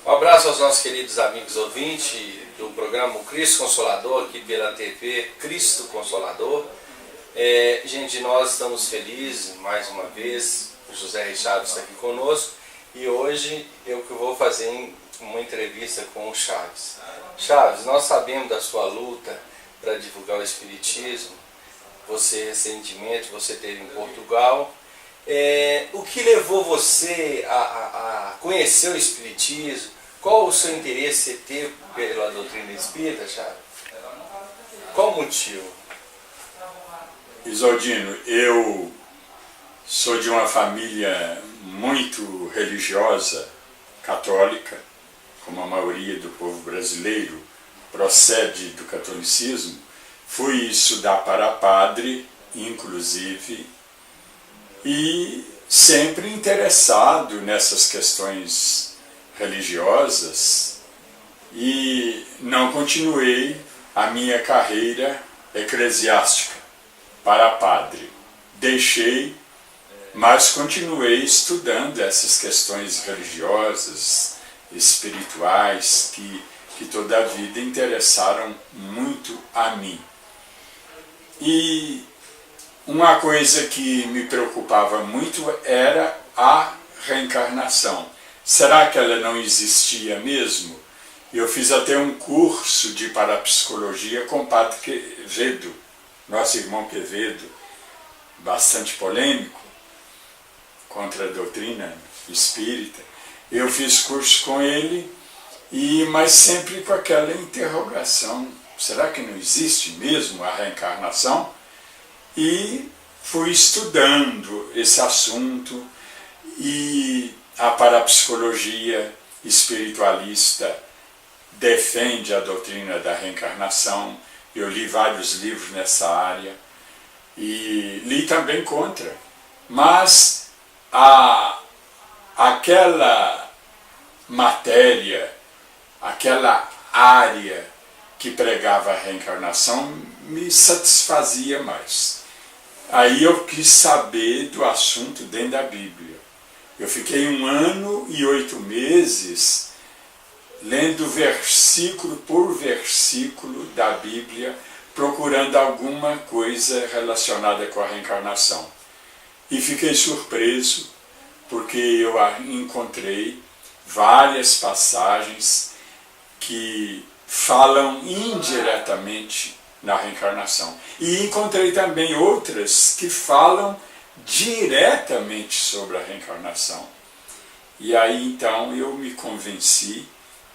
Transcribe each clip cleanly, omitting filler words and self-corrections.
Um abraço aos nossos queridos amigos ouvintes do programa Cristo Consolador, aqui pela TV Cristo Consolador. Gente, nós estamos felizes mais uma vez, o José Richard está aqui conosco e hoje eu que vou fazer uma entrevista com o Chaves. Chaves, nós sabemos da sua luta para divulgar o Espiritismo. Você recentemente esteve em Portugal. O que levou você a conhecer o Espiritismo? Qual o seu interesse que você teve pela doutrina espírita, Chaves? Qual o motivo? Isaldino, eu sou de uma família muito religiosa, católica, como a maioria do povo brasileiro procede do catolicismo. Fui estudar para padre, inclusive, e sempre interessado nessas questões religiosas, e não continuei a minha carreira eclesiástica para padre. Deixei, mas continuei estudando essas questões religiosas, espirituais, que toda a vida interessaram muito a mim. E uma coisa que me preocupava muito era a reencarnação. Será que ela não existia mesmo? Eu fiz até um curso de parapsicologia com o padre Quevedo, nosso irmão Quevedo, bastante polêmico contra a doutrina espírita. Eu fiz curso com ele, mas sempre com aquela interrogação: será que não existe mesmo a reencarnação? E fui estudando esse assunto, e a parapsicologia espiritualista defende a doutrina da reencarnação. Eu li vários livros nessa área e li também contra. Mas aquela matéria, aquela área que pregava a reencarnação me satisfazia mais. Aí eu quis saber do assunto dentro da Bíblia. Eu fiquei 1 ano e 8 meses lendo versículo por versículo da Bíblia, procurando alguma coisa relacionada com a reencarnação. E fiquei surpreso, porque eu encontrei várias passagens que falam indiretamente na reencarnação. E encontrei também outras que falam diretamente sobre a reencarnação. E aí então eu me convenci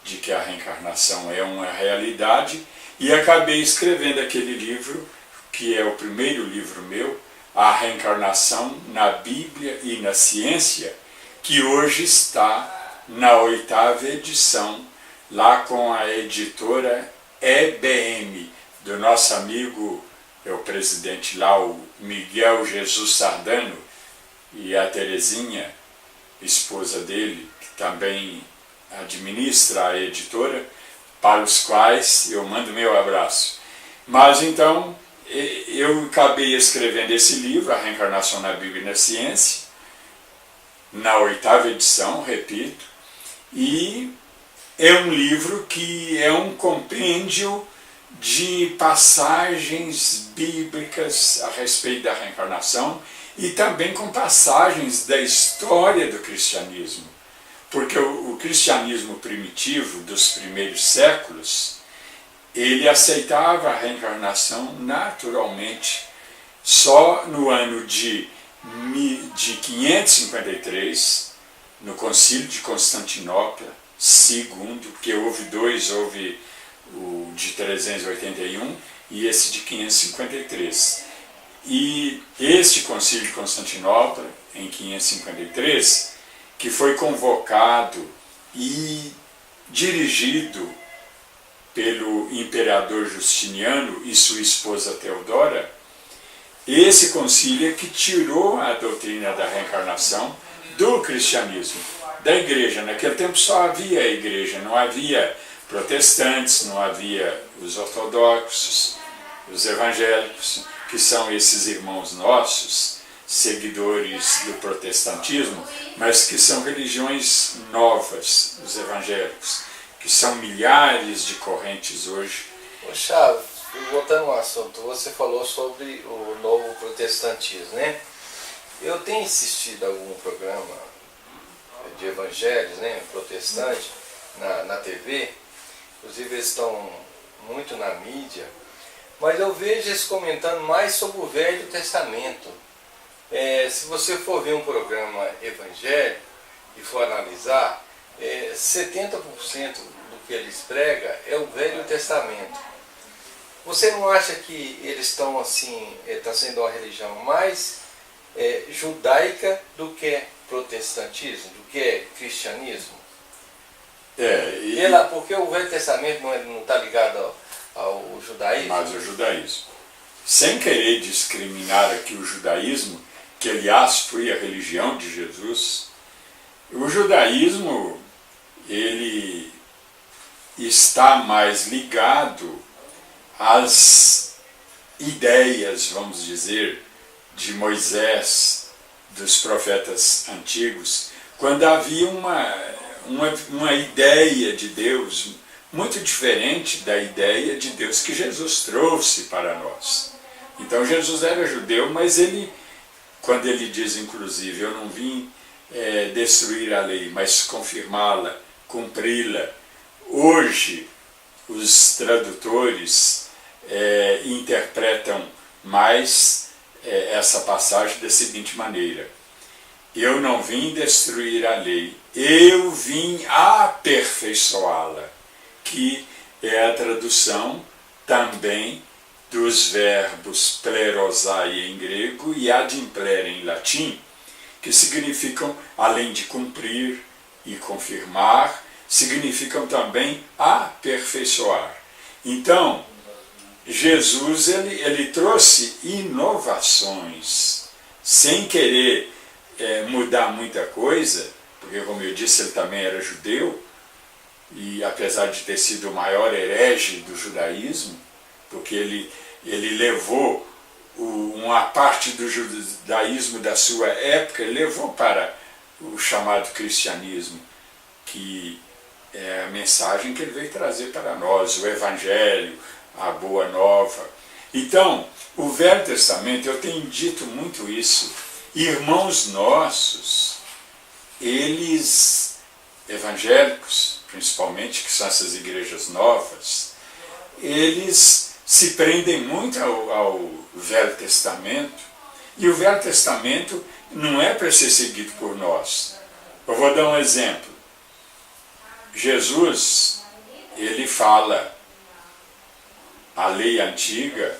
de que a reencarnação é uma realidade e acabei escrevendo aquele livro, que é o primeiro livro meu, A Reencarnação na Bíblia e na Ciência, que hoje está na 8ª edição, lá com a editora EBM, do nosso amigo, o presidente lá, o Miguel Jesus Sardano, e a Terezinha, esposa dele, que também administra a editora, para os quais eu mando meu abraço. Mas então, eu acabei escrevendo esse livro, A Reencarnação na Bíblia e na Ciência, na 8ª edição, repito, e é um livro que é um compêndio de passagens bíblicas a respeito da reencarnação e também com passagens da história do cristianismo. Porque o cristianismo primitivo dos primeiros séculos, ele aceitava a reencarnação naturalmente. Só no ano de 553, no Concílio de Constantinopla, segundo, porque houve dois, houve o de 381 e esse de 553. E este Concílio de Constantinopla, em 553, que foi convocado e dirigido pelo imperador Justiniano e sua esposa Teodora, esse concílio é que tirou a doutrina da reencarnação do cristianismo, da igreja. Naquele tempo só havia a igreja, não havia protestantes, não havia os ortodoxos, os evangélicos, que são esses irmãos nossos, seguidores do protestantismo, mas que são religiões novas, os evangélicos, que são milhares de correntes hoje. Chaves, voltando ao assunto, você falou sobre o novo protestantismo, né? Eu tenho assistido a algum programa de evangelhos, né, protestante, na TV, inclusive eles estão muito na mídia, mas eu vejo eles comentando mais sobre o Velho Testamento. Se você for ver um programa evangélico e for analisar, 70% do que eles pregam é o Velho Testamento. Você não acha que eles estão assim, está sendo uma religião mais judaica do que protestantismo, do que cristianismo? Porque o Velho Testamento não está ligado ao judaísmo? Mas o judaísmo. Sem querer discriminar aqui o judaísmo, que aliás foi a religião de Jesus, o judaísmo ele está mais ligado às ideias, vamos dizer, de Moisés, dos profetas antigos, quando havia uma ideia de Deus muito diferente da ideia de Deus que Jesus trouxe para nós. Então Jesus era judeu, mas ele, quando ele diz inclusive, eu não vim destruir a lei, mas confirmá-la, cumpri-la. Hoje os tradutores interpretam mais essa passagem da seguinte maneira: eu não vim destruir a lei, eu vim aperfeiçoá-la, que é a tradução também dos verbos plerosai em grego e adimplere em latim, que significam, além de cumprir e confirmar, significam também aperfeiçoar. Então, Jesus ele trouxe inovações, sem querer mudar muita coisa, porque, como eu disse, ele também era judeu, e apesar de ter sido o maior herege do judaísmo, porque ele levou uma parte do judaísmo da sua época, ele levou para o chamado cristianismo, que é a mensagem que ele veio trazer para nós, o evangelho, a boa nova. Então, o Velho Testamento, eu tenho dito muito isso, irmãos nossos, eles, evangélicos, principalmente, que são essas igrejas novas, eles se prendem muito ao Velho Testamento, e o Velho Testamento não é para ser seguido por nós. Eu vou dar um exemplo. Jesus, ele fala, a lei antiga,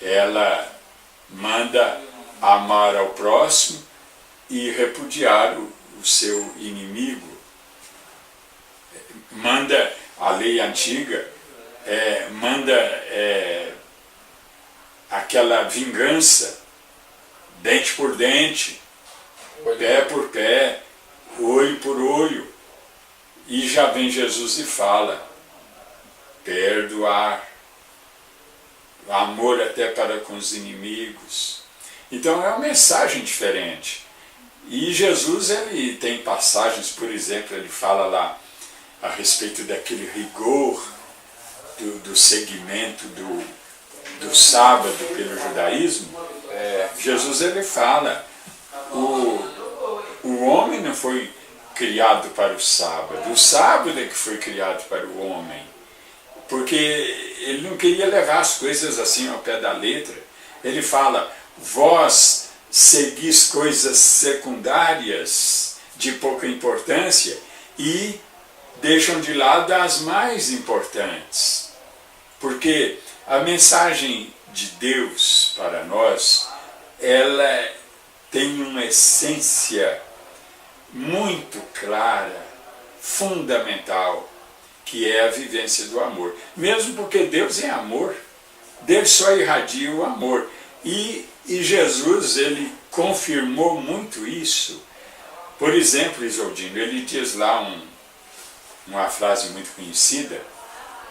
ela manda amar ao próximo e repudiar o seu inimigo. Manda, a lei antiga, manda aquela vingança, dente por dente, pé por pé, olho por olho. E já vem Jesus e fala, perdoar, amor até para com os inimigos. Então é uma mensagem diferente. E Jesus, ele tem passagens, por exemplo, ele fala lá a respeito daquele rigor do segmento do sábado pelo judaísmo. Jesus, ele fala, o homem não foi criado para o sábado é que foi criado para o homem, porque ele não queria levar as coisas assim ao pé da letra. Ele fala, vós seguis coisas secundárias de pouca importância e deixam de lado as mais importantes, porque a mensagem de Deus para nós, ela tem uma essência muito clara, fundamental, que é a vivência do amor. Mesmo porque Deus é amor, Deus só irradia o amor. E Jesus, ele confirmou muito isso. Por exemplo, Isoldino, ele diz lá uma frase muito conhecida,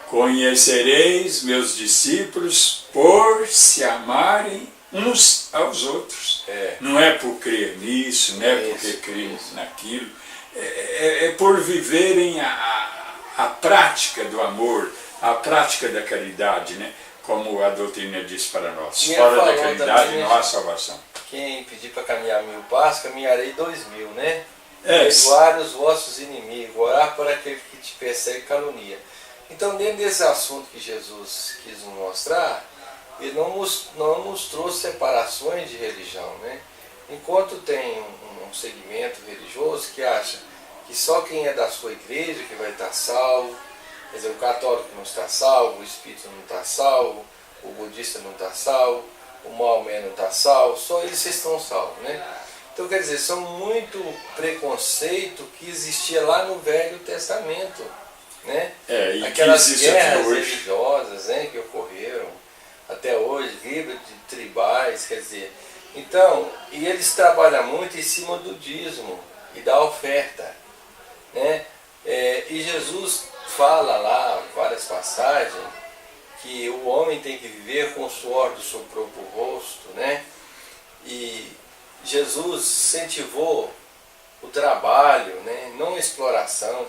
conhecereis meus discípulos por se amarem uns aos outros. É. Não é por crer nisso, não é porque crer naquilo, é por viverem a prática do amor, a prática da caridade, né? Como a doutrina diz para nós. E Fora da falou caridade também, não há salvação. Quem pedir para caminhar 1000 passos, caminharei 2000, né? É. Perdoar os vossos inimigos, orar por aquele que te persegue e calunia. Então, dentro desse assunto que Jesus quis nos mostrar, ele não mostrou separações de religião, né? Enquanto tem um segmento religioso que acha que só quem é da sua igreja que vai estar salvo, quer dizer, o católico não está salvo, o espírita não está salvo, o budista não está salvo, o Maomé não está salvo, só eles estão salvos, né? Então, quer dizer, são muito preconceito que existia lá no Velho Testamento, né? E aquelas que existe guerras até hoje. religiosas, né, que ocorreram até hoje, guerra de tribais, quer dizer. Então, e eles trabalham muito em cima do dízimo e da oferta, né? E Jesus fala lá, várias passagens, que o homem tem que viver com o suor do seu próprio rosto, né? E Jesus incentivou o trabalho, né? Não a exploração.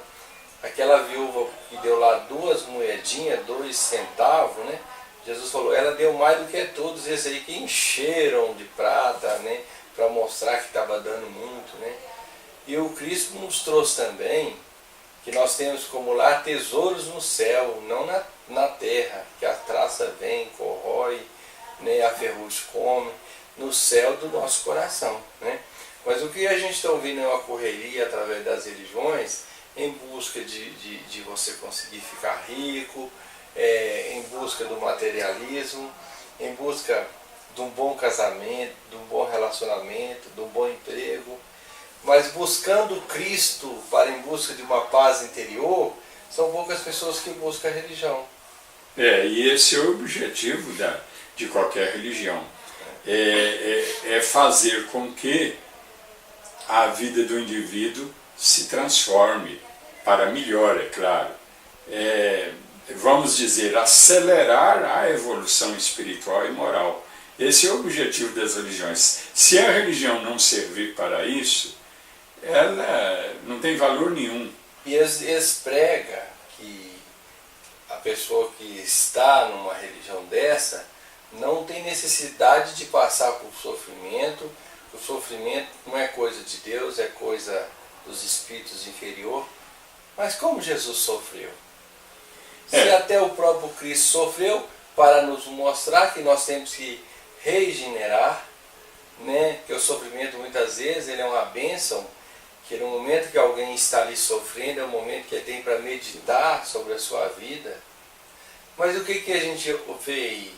Aquela viúva que deu lá 2 moedinhas, 2 centavos, né? Jesus falou, ela deu mais do que todos esses aí que encheram de prata, né? Para mostrar que estava dando muito, né? E o Cristo nos trouxe também que nós temos como lá tesouros no céu, não na terra, que a traça vem, corrói, né? A ferrugem come, no céu do nosso coração, né? Mas o que a gente está ouvindo é uma correria através das religiões, em busca de você conseguir ficar rico, em busca do materialismo, em busca de um bom casamento, de um bom relacionamento, de um bom emprego, mas buscando Cristo para em busca de uma paz interior, são poucas pessoas que buscam a religião. E esse é o objetivo de qualquer religião, é fazer com que a vida do indivíduo se transforme para melhor, é claro. Vamos dizer, acelerar a evolução espiritual e moral. Esse é o objetivo das religiões. Se a religião não servir para isso, ela não tem valor nenhum. E eles pregam que a pessoa que está numa religião dessa não tem necessidade de passar por sofrimento. O sofrimento não é coisa de Deus, é coisa dos espíritos inferiores. Mas como Jesus sofreu? Se até o próprio Cristo sofreu para nos mostrar que nós temos que regenerar, né? Que o sofrimento muitas vezes ele é uma bênção, que no momento que alguém está ali sofrendo, é o momento que ele tem para meditar sobre a sua vida. Mas o que a gente vê aí?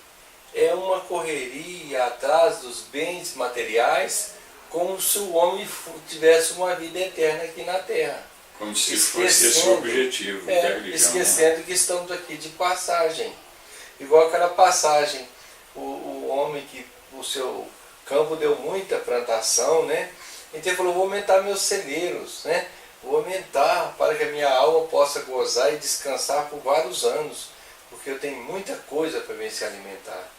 É uma correria atrás dos bens materiais, como se o homem tivesse uma vida eterna aqui na Terra. Como se fosse esse o objetivo da religião. Esquecendo que estamos aqui de passagem. Igual aquela passagem, o homem que o seu campo deu muita plantação, né? Então ele falou, vou aumentar meus celeiros, né? Vou aumentar para que a minha alma possa gozar e descansar por vários anos, porque eu tenho muita coisa para me se alimentar.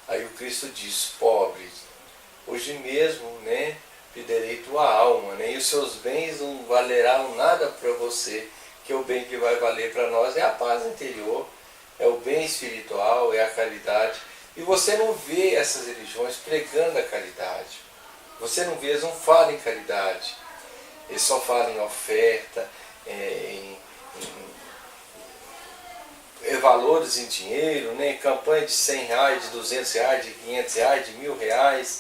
Aí o Cristo diz, pobre, hoje mesmo, né? Perderei tua alma, né? E os seus bens não valerão nada para você, que o bem que vai valer para nós é a paz interior, é o bem espiritual, é a caridade. E você não vê essas religiões pregando a caridade. Você não vê, eles não falam em caridade. Eles só falam em oferta, em valores em dinheiro, né? Campanha de R$100, de R$200, de R$500, de R$1.000,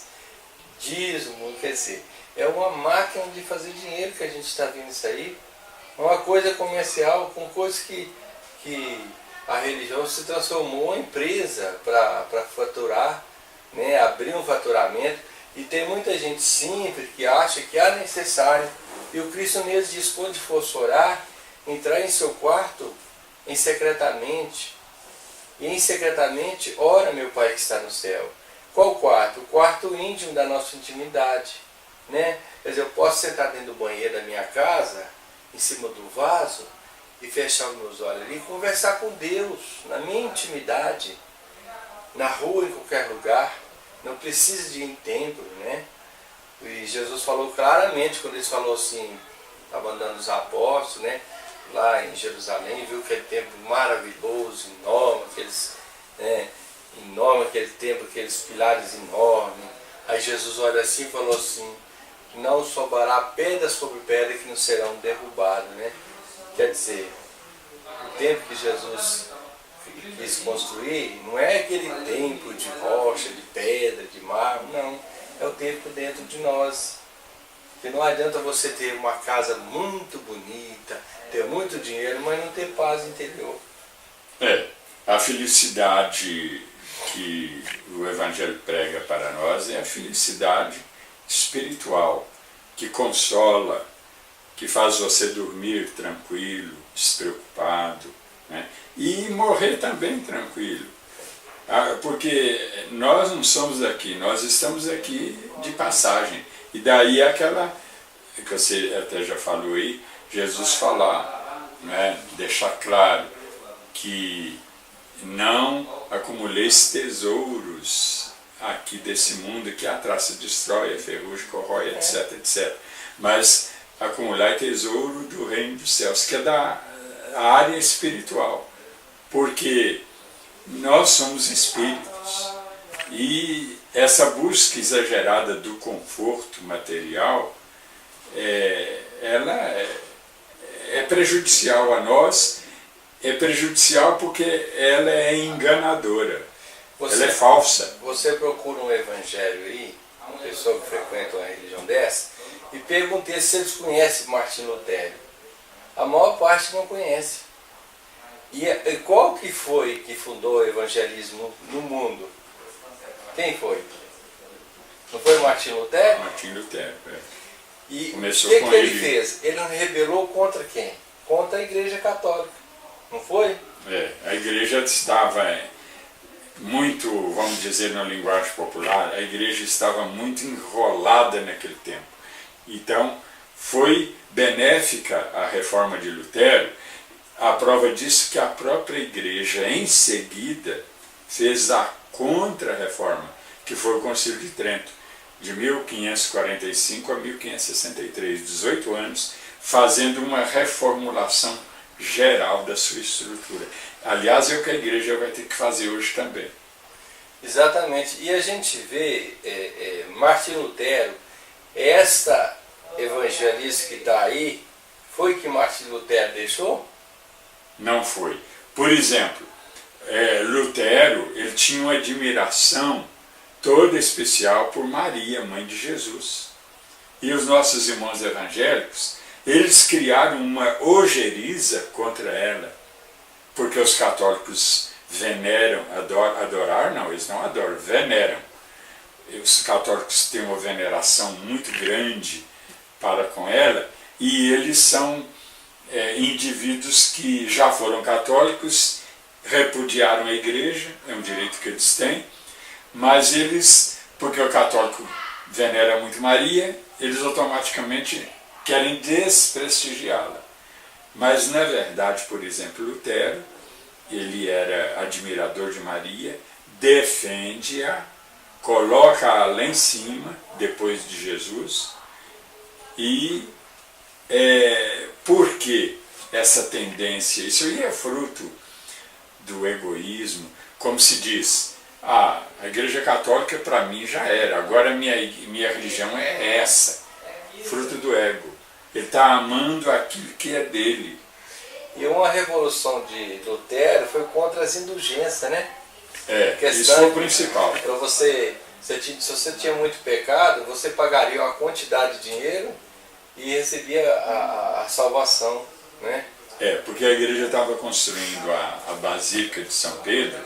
dízimo, quer dizer, é uma máquina de fazer dinheiro que a gente está vendo isso aí. É uma coisa comercial, com coisas que a religião se transformou em empresa para faturar, né? Abrir um faturamento. E tem muita gente simples que acha que é necessário. E o Cristo mesmo diz, quando for orar, entrar em seu quarto em secretamente. E em secretamente, ora meu Pai que está no céu. Qual quarto? O quarto íntimo da nossa intimidade, né? Quer dizer, eu posso sentar dentro do banheiro da minha casa, em cima do vaso, e fechar os meus olhos ali e conversar com Deus, na minha intimidade, na rua, em qualquer lugar. não precisa de ir em templo, né? E Jesus falou claramente, quando ele falou assim, estava andando os apóstolos, né? Lá em Jerusalém, viu aquele templo maravilhoso, enorme, aquele templo, aqueles pilares enormes. Aí Jesus olha assim e falou assim, não sobrará pedra sobre pedra que não serão derrubadas, né? Quer dizer, o templo que Jesus quis construir não é aquele templo de rocha, de pedra, de mármore, não. É o templo dentro de nós. Porque não adianta você ter uma casa muito bonita, ter muito dinheiro, mas não ter paz interior. A felicidade que o Evangelho prega para nós é a felicidade espiritual, que consola, que faz você dormir tranquilo, despreocupado, né? E morrer também tranquilo. Porque nós não somos daqui, nós estamos aqui de passagem. E daí aquela, que você até já falou aí, Jesus falar, né? Deixar claro que não acumuleis tesouros aqui desse mundo que a traça destrói, a ferrugem corrói, etc, etc. Mas acumular tesouro do reino dos céus, que é da área espiritual. Porque nós somos espíritos. E essa busca exagerada do conforto material, ela é prejudicial a nós, é prejudicial porque ela é enganadora, ela é falsa. Você procura um evangelho aí, uma pessoa que frequenta uma religião dessa, e pergunta se eles conhecem Martinho Lutero. A maior parte não conhece. E qual que foi que fundou o evangelismo no mundo? Quem foi? Não foi Martinho Lutero? Martinho Lutero, E começou o que, com que ele fez? Ele rebelou contra quem? Contra a Igreja Católica. Não foi? A igreja estava muito, vamos dizer na linguagem popular, a igreja estava muito enrolada naquele tempo. Então, foi benéfica a reforma de Lutero. A prova disso que a própria igreja, em seguida, fez a contra-reforma, que foi o Concílio de Trento, de 1545 a 1563, 18 anos, fazendo uma reformulação geral da sua estrutura. Aliás, é o que a igreja vai ter que fazer hoje também. Exatamente. E a gente vê Martinho Lutero, esta evangelista que está aí, foi que Martinho Lutero deixou? Não foi. Por exemplo, Lutero, ele tinha uma admiração toda especial por Maria, mãe de Jesus. E os nossos irmãos evangélicos, eles criaram uma ojeriza contra ela, porque os católicos veneram, eles não adoram, veneram. Os católicos têm uma veneração muito grande para com ela, e eles são indivíduos que já foram católicos, repudiaram a igreja, é um direito que eles têm, mas eles, porque o católico venera muito Maria, eles automaticamente querem desprestigiá-la. Mas, na verdade, por exemplo, Lutero, ele era admirador de Maria, defende-a, coloca-a lá em cima, depois de Jesus. E por que essa tendência? Isso aí é fruto do egoísmo. Como se diz, a Igreja Católica para mim já era, agora minha religião é essa. Fruto do ego. Ele está amando aquilo que é dele. E uma revolução de Lutero foi contra as indulgências, né? Isso foi o principal. Para se você tinha muito pecado, você pagaria uma quantidade de dinheiro e recebia a salvação, né? Porque a igreja estava construindo a Basílica de São Pedro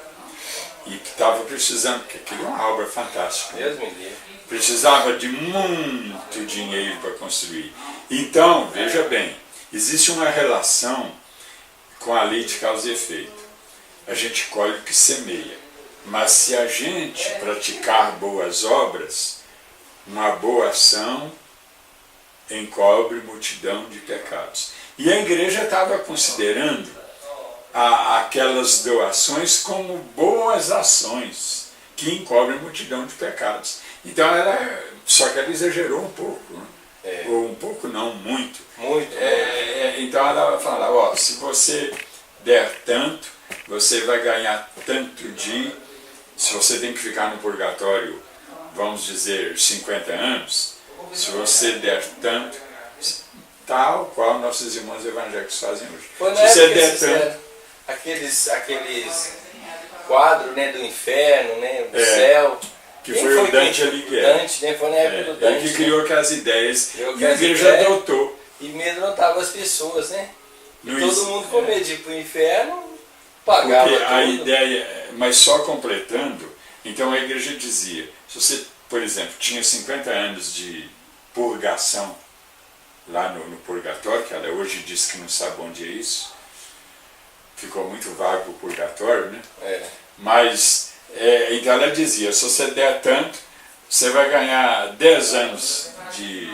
e que estava precisando, porque aquilo é uma obra fantástica. Deus me livre. Precisava de muito dinheiro para construir. Então, veja bem, existe uma relação com a lei de causa e efeito. A gente colhe o que semeia. Mas se a gente praticar boas obras, uma boa ação encobre multidão de pecados. E a igreja estava considerando aquelas doações como boas ações que encobre multidão de pecados. Então só que ela exagerou um pouco, né? Ou um pouco não, muito. Muito. Então ela fala, ó, se você der tanto, você vai ganhar tanto se você tem que ficar no purgatório, vamos dizer, 50 anos, se você der tanto, tal qual nossos irmãos evangélicos fazem hoje. Foi Se você der tanto... Aqueles quadros, né, do inferno, né, do céu. Que foi o Dante Alighieri. Dante, né, foi na época do Dante. Ele que criou aquelas ideias e a igreja ideias, adotou. E amedrontava as pessoas, né? E Luiz, todo mundo com medo de ir para o inferno, pagava porque a tudo. ideia, mas só completando, então a igreja dizia, se você, por exemplo, tinha 50 anos de purgação lá no purgatório, que ela hoje diz que não sabe onde é isso, ficou muito vago o purgatório, né? Mas, então ela dizia, se você der tanto, você vai ganhar 10 anos de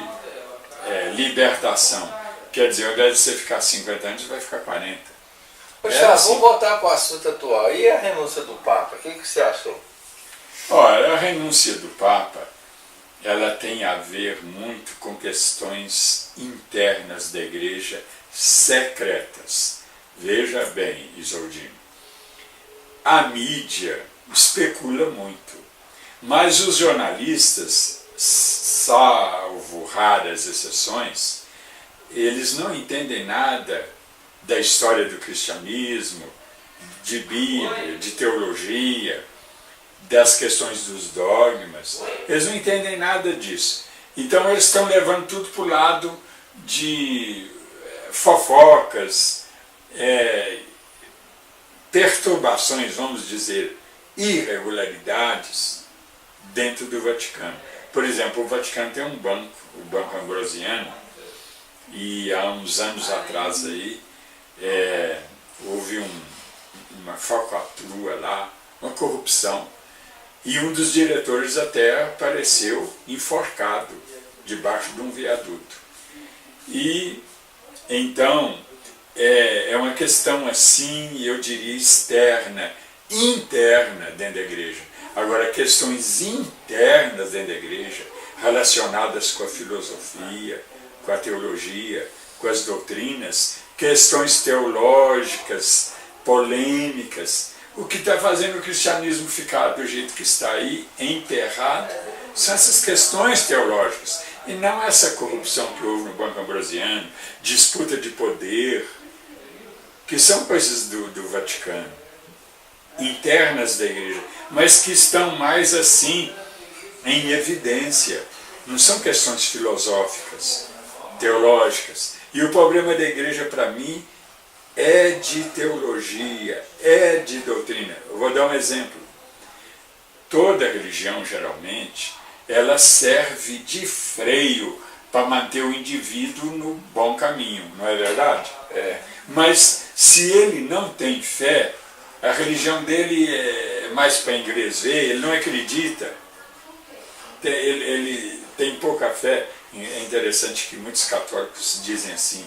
libertação. Quer dizer, ao invés de você ficar 50 anos, você vai ficar 40. Poxa, assim. vamos voltar para o assunto atual. E a renúncia do Papa? O que você achou? Olha, a renúncia do Papa, ela tem a ver muito com questões internas da igreja secretas. Veja bem, Isoldino, a mídia especula muito, mas os jornalistas, salvo raras exceções, eles não entendem nada da história do cristianismo, de Bíblia, de teologia, das questões dos dogmas. Eles não entendem nada disso. Então eles estão levando tudo para o lado de fofocas, perturbações, vamos dizer, irregularidades dentro do Vaticano. Por exemplo, o Vaticano tem um banco, o Banco Ambrosiano, e há uns anos atrás aí, houve uma falcatrua lá, uma corrupção, e um dos diretores até apareceu enforcado debaixo de um viaduto. E então é uma questão assim, eu diria externa, interna dentro da igreja. Agora, questões internas dentro da igreja, relacionadas com a filosofia, com a teologia, com as doutrinas, questões teológicas, polêmicas, o que está fazendo o cristianismo ficar do jeito que está aí, enterrado, são essas questões teológicas, e não essa corrupção que houve no Banco Ambrosiano, disputa de poder, que são coisas do Vaticano, internas da igreja, mas que estão mais assim em evidência. Não são questões filosóficas, teológicas. E o problema da igreja, para mim, é de teologia, é de doutrina. Eu vou dar um exemplo. Toda religião, geralmente, ela serve de freio para manter o indivíduo no bom caminho, não é verdade? Mas se ele não tem fé, a religião dele é mais para inglês ver, ele não acredita, ele tem pouca fé. É interessante que muitos católicos dizem assim,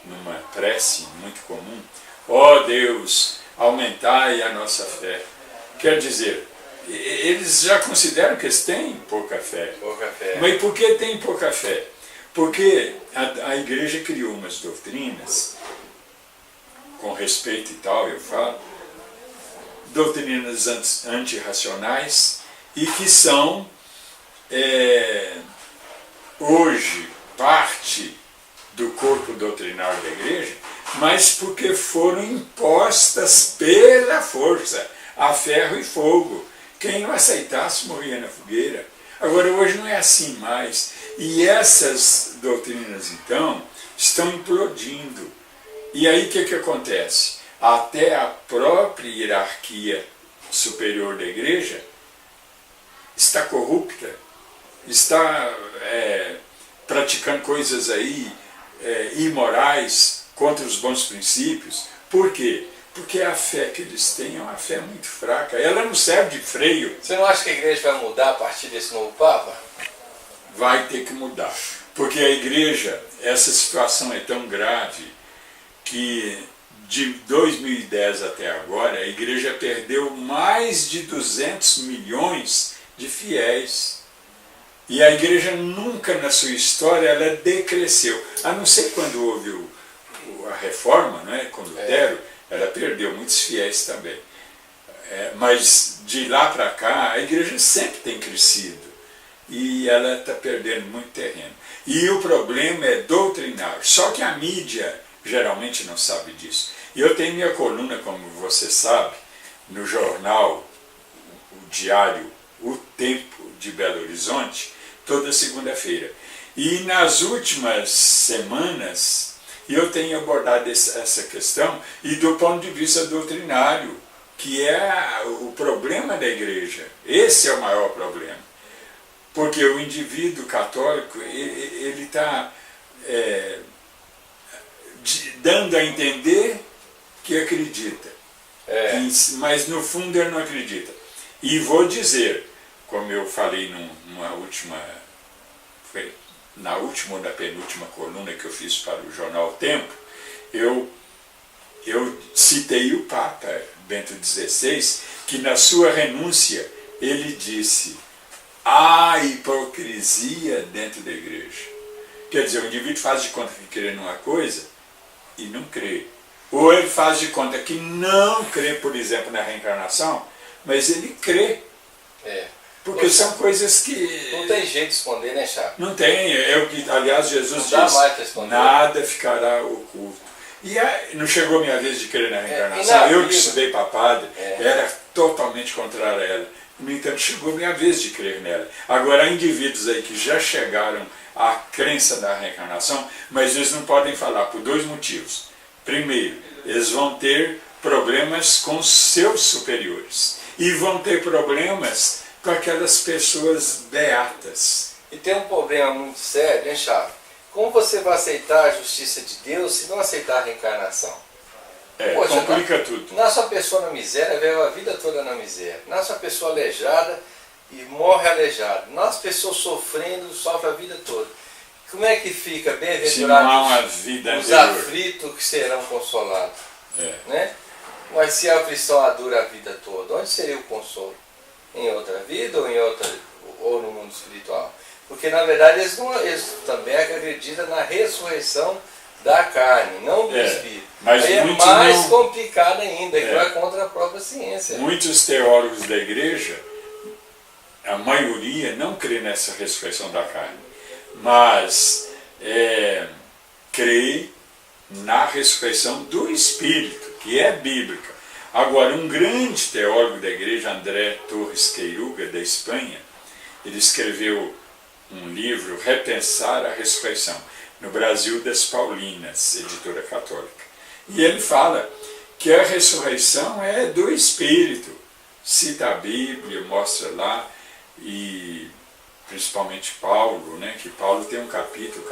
numa prece muito comum, ó Deus, aumentai a nossa fé. Quer dizer, eles já consideram que eles têm pouca fé. Mas por que têm pouca fé? Porque a igreja criou umas doutrinas, com respeito e tal, eu falo, doutrinas antirracionais, e que são, hoje, parte do corpo doutrinário da igreja, mas porque foram impostas pela força, a ferro e fogo. Quem não aceitasse morria na fogueira. Agora, hoje não é assim mais. E essas doutrinas, então, estão implodindo. E aí o que acontece? Até a própria hierarquia superior da igreja está corrupta, está praticando coisas aí imorais, contra os bons princípios. Por quê? Porque a fé que eles têm é uma fé muito fraca. Ela não serve de freio. Você não acha que a igreja vai mudar a partir desse novo Papa? Vai ter que mudar. Porque a igreja, essa situação é tão grave que de 2010 até agora, a igreja perdeu mais de 200 milhões de fiéis. E a igreja nunca na sua história ela decresceu. A não ser quando houve a reforma, né, com Lutero, ela perdeu muitos fiéis também. Mas de lá para cá, a igreja sempre tem crescido. E ela está perdendo muito terreno. E o problema é doutrinário. Só que a mídia geralmente não sabe disso. E eu tenho minha coluna, como você sabe, no jornal, o diário O Tempo de Belo Horizonte, toda segunda-feira. E nas últimas semanas eu tenho abordado essa questão e do ponto de vista doutrinário, que é o problema da igreja. Esse é o maior problema. Porque o indivíduo católico, ele está dando a entender que acredita, mas no fundo ele não acredita. E vou dizer, como eu falei na última ou na penúltima coluna que eu fiz para o jornal O Tempo, eu citei o Papa Bento XVI, que na sua renúncia ele disse: há hipocrisia dentro da igreja. Quer dizer, o indivíduo faz de conta que crê numa coisa e não crê. Ou ele faz de conta que não crê, por exemplo, na reencarnação, mas ele crê. Porque são coisas que... Não tem jeito de esconder, né, Chaco? Não tem. É o que, aliás, Jesus diz: nada ficará oculto. E não chegou a minha vez de crer na reencarnação. Eu que estudei para padre, era totalmente contrário a ela. No entanto, chegou a minha vez de crer nela. Agora, há indivíduos aí que já chegaram à crença da reencarnação, mas eles não podem falar por dois motivos. Primeiro, eles vão ter problemas com seus superiores. E vão ter problemas com aquelas pessoas beatas. E tem um problema muito sério, hein, Chaco? Como você vai aceitar a justiça de Deus se não aceitar a reencarnação? Poxa, complica tudo. Nasce uma pessoa na miséria, vive a vida toda na miséria. Nasce uma pessoa aleijada e morre aleijada. Nasce uma pessoa sofrendo, sofre a vida toda. Como é que fica bem-aventurados os aflitos que serão consolados? Né? Mas se a aflição dura a vida toda, onde seria o consolo? Em outra vida ou no mundo espiritual? Porque na verdade eles também acreditam na ressurreição da carne, não do espírito. Mas aí é mais complicado ainda, que vai contra a própria ciência. Muitos teólogos da igreja, a maioria, não crê nessa ressurreição da carne, mas crê na ressurreição do espírito, que é bíblica. Agora, um grande teólogo da igreja, André Torres Queiruga, da Espanha, ele escreveu um livro, Repensar a Ressurreição, no Brasil das Paulinas, editora católica. E ele fala que a ressurreição é do Espírito. Cita a Bíblia, mostra lá, e principalmente Paulo, né, que Paulo tem um capítulo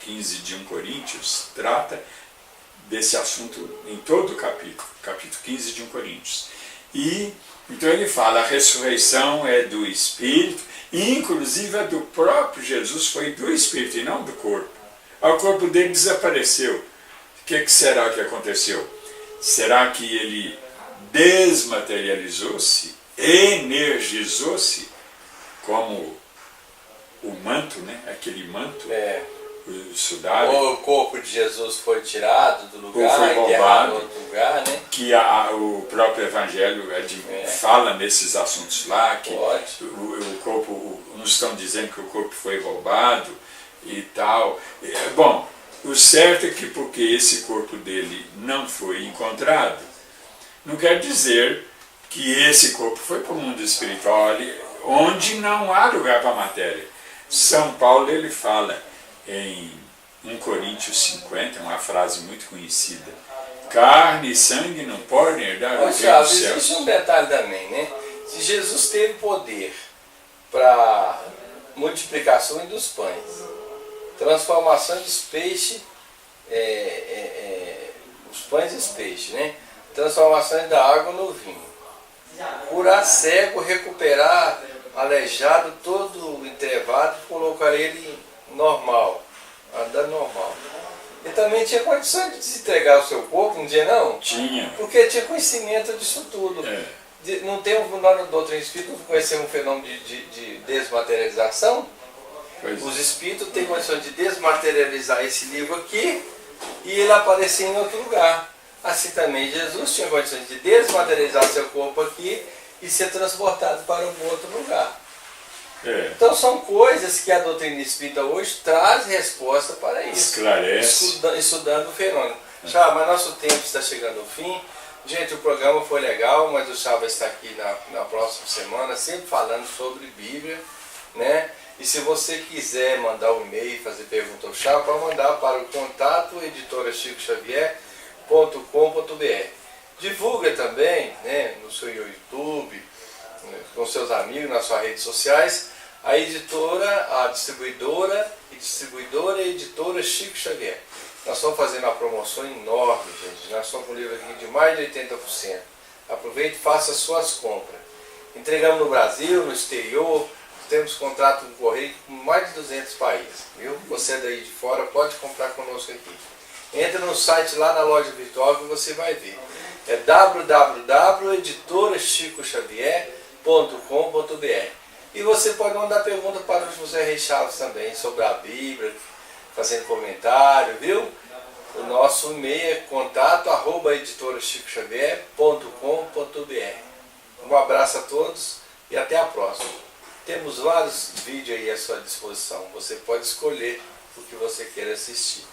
15 de 1 Coríntios, trata desse assunto em todo o capítulo 15 de 1 Coríntios. E então ele fala, a ressurreição é do Espírito, e inclusive a do próprio Jesus foi do Espírito e não do corpo. O corpo dele desapareceu. O que será que aconteceu? Será que ele desmaterializou-se, energizou-se, como o manto, né? Aquele manto, o sudário. Ou o corpo de Jesus foi tirado do lugar, ou foi roubado, em outro lugar, né? Que o próprio Evangelho fala nesses assuntos lá, que o corpo, uns estão dizendo que o corpo foi roubado e tal. Bom, o certo é que porque esse corpo dele não foi encontrado, não quer dizer que esse corpo foi para o mundo espiritual, ali, onde não há lugar para a matéria. São Paulo ele fala em 1 Coríntios 50, uma frase muito conhecida: carne e sangue não podem herdar o reino dos céus. Existe um detalhe também, né? Se Jesus teve poder para multiplicação dos pães, transformação dos peixes, os pães e os peixes, né? Transformação da água no vinho, curar cego, recuperar aleijado, todo entrevado, colocar ele normal, andando normal. ele também tinha condições de entregar o seu corpo, não tinha não? Tinha. Porque tinha conhecimento disso tudo. Não tem nós no doutrina espírita conhecer um fenômeno de desmaterialização? Os espíritos têm condições de desmaterializar esse livro aqui e ele aparecer em outro lugar. Assim também Jesus tinha condições de desmaterializar seu corpo aqui e ser transportado para um outro lugar. Então são coisas que a doutrina espírita hoje traz resposta para isso. Esclarece. Estudando o fenômeno. Chá, mas nosso tempo está chegando ao fim. Gente, o programa foi legal, mas o Chá vai estar aqui na próxima semana, sempre falando sobre Bíblia, né? E se você quiser mandar um e-mail, fazer pergunta ao Chá, pode mandar para o contato editora-chicoxavier.com.br. Divulga também, né, no seu YouTube, com seus amigos, nas suas redes sociais, a editora, a distribuidora Editora Chico Xavier. Nós estamos fazendo uma promoção enorme, gente. Nós estamos com um livro aqui de mais de 80%. Aproveite e faça suas compras. Entregamos no Brasil, no exterior, temos contrato com o Correio com mais de 200 países. Viu? Você daí de fora pode comprar conosco aqui. Entra no site lá na loja virtual que você vai ver. É www.editorachicoxavier.com.br. E você pode mandar pergunta para o José Reis Chaves também sobre a Bíblia, fazendo comentário, viu? O nosso e-mail é contato@editorachicoxavier.com.br. Um abraço a todos e até a próxima. Temos vários vídeos aí à sua disposição. Você pode escolher o que você quer assistir.